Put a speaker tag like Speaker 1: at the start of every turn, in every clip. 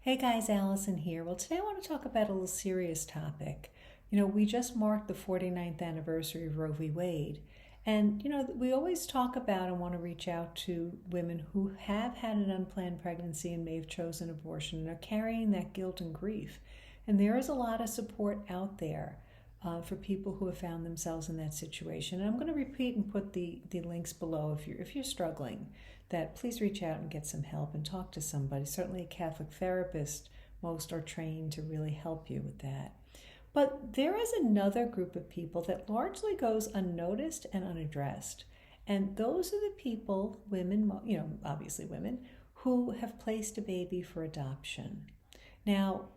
Speaker 1: Hey guys, Allison here. Well, today I want to talk about a little serious topic. We just marked the 49th anniversary of Roe v. Wade. And, we always talk about and want to reach out to women who have had an unplanned pregnancy and may have chosen abortion and are carrying that guilt and grief. And there is a lot of support out there for people who have found themselves in that situation. And I'm going to repeat and put the links below if you're struggling, that please reach out and get some help and talk to somebody. Certainly a Catholic therapist, most are trained to really help you with that. But there is another group of people that largely goes unnoticed and unaddressed. And those are the people, women, obviously women, who have placed a baby for adoption. Now,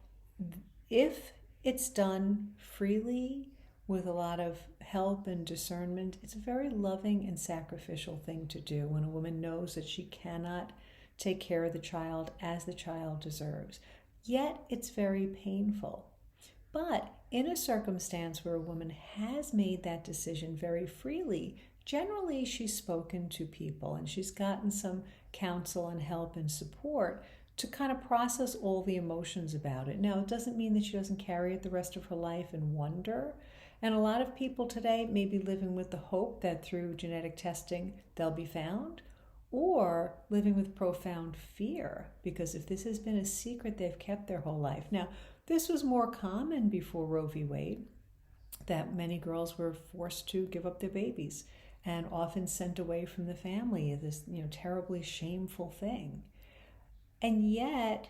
Speaker 1: if it's done freely with a lot of help and discernment, it's a very loving and sacrificial thing to do when a woman knows that she cannot take care of the child as the child deserves. Yet it's very painful. But in a circumstance where a woman has made that decision very freely, generally she's spoken to people and she's gotten some counsel and help and support to kind of process all the emotions about it. Now, it doesn't mean that she doesn't carry it the rest of her life and wonder. And a lot of people today may be living with the hope that through genetic testing they'll be found, or living with profound fear, because if this has been a secret they've kept their whole life. Now, this was more common before Roe v. Wade, that many girls were forced to give up their babies and often sent away from the family, this terribly shameful thing. And yet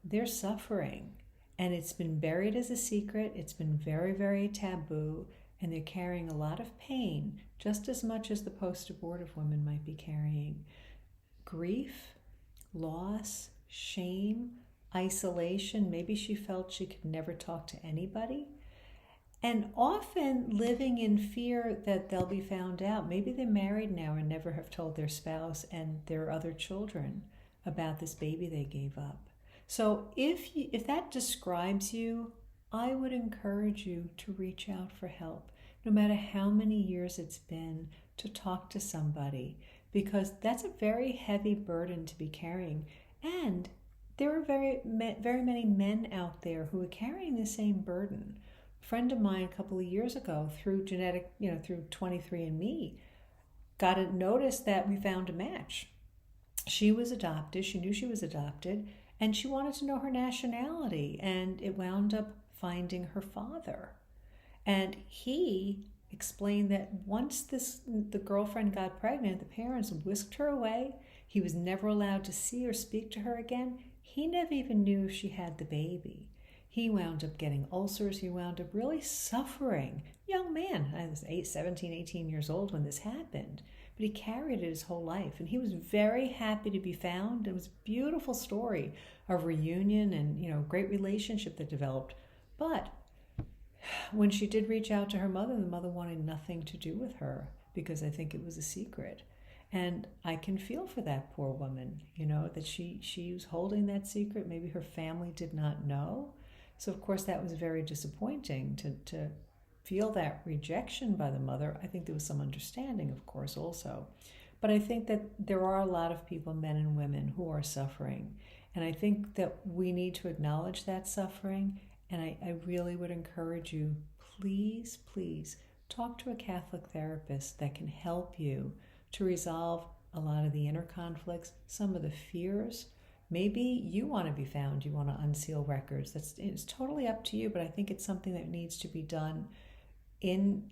Speaker 1: they're suffering, and it's been buried as a secret. It's been very, very taboo, and they're carrying a lot of pain, just as much as the post-abortive women might be carrying. Grief, loss, shame, isolation. Maybe she felt she could never talk to anybody. And often living in fear that they'll be found out. Maybe they're married now and never have told their spouse and their other children about this baby they gave up. So if that describes you, I would encourage you to reach out for help, no matter how many years it's been, to talk to somebody, because that's a very heavy burden to be carrying. And there are very many men out there who are carrying the same burden. A friend of mine a couple of years ago, through through 23andMe, got a notice that we found a match. She was adopted. She knew she was adopted, and she wanted to know her nationality, and it wound up finding her father. And he explained that once the girlfriend got pregnant, the parents whisked her away. He was never allowed to see or speak to her again. He never even knew if she had the baby. He wound up getting ulcers. He wound up really suffering. Young man, I was 17, 18 years old when this happened. But he carried it his whole life, and he was very happy to be found. It was a beautiful story of reunion and great relationship that developed. But when she did reach out to her mother, the mother wanted nothing to do with her because I think it was a secret. And I can feel for that poor woman, that she was holding that secret. Maybe her family did not know. So of course that was very disappointing to feel that rejection by the mother. I think there was some understanding, of course, also. But I think that there are a lot of people, men and women, who are suffering. And I think that we need to acknowledge that suffering. And I really would encourage you, please, please talk to a Catholic therapist that can help you to resolve a lot of the inner conflicts, some of the fears. Maybe you want to be found, you want to unseal records. It's totally up to you, but I think it's something that needs to be done in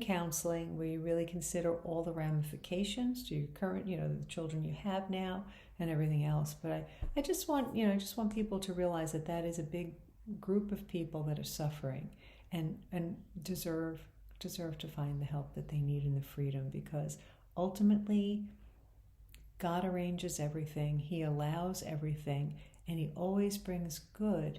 Speaker 1: counseling, where you really consider all the ramifications to your current, the children you have now and everything else. But I just want people to realize that is a big group of people that are suffering and deserve to find the help that they need and the freedom, because ultimately God arranges everything. He allows everything, and he always brings good,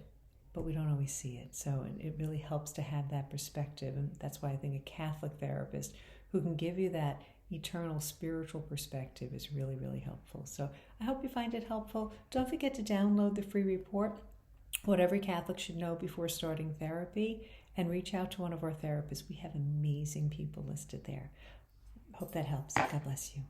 Speaker 1: but we don't always see it. So it really helps to have that perspective. And that's why I think a Catholic therapist who can give you that eternal spiritual perspective is really, really helpful. So I hope you find it helpful. Don't forget to download the free report, What Every Catholic Should Know Before Starting Therapy, and reach out to one of our therapists. We have amazing people listed there. Hope that helps. God bless you.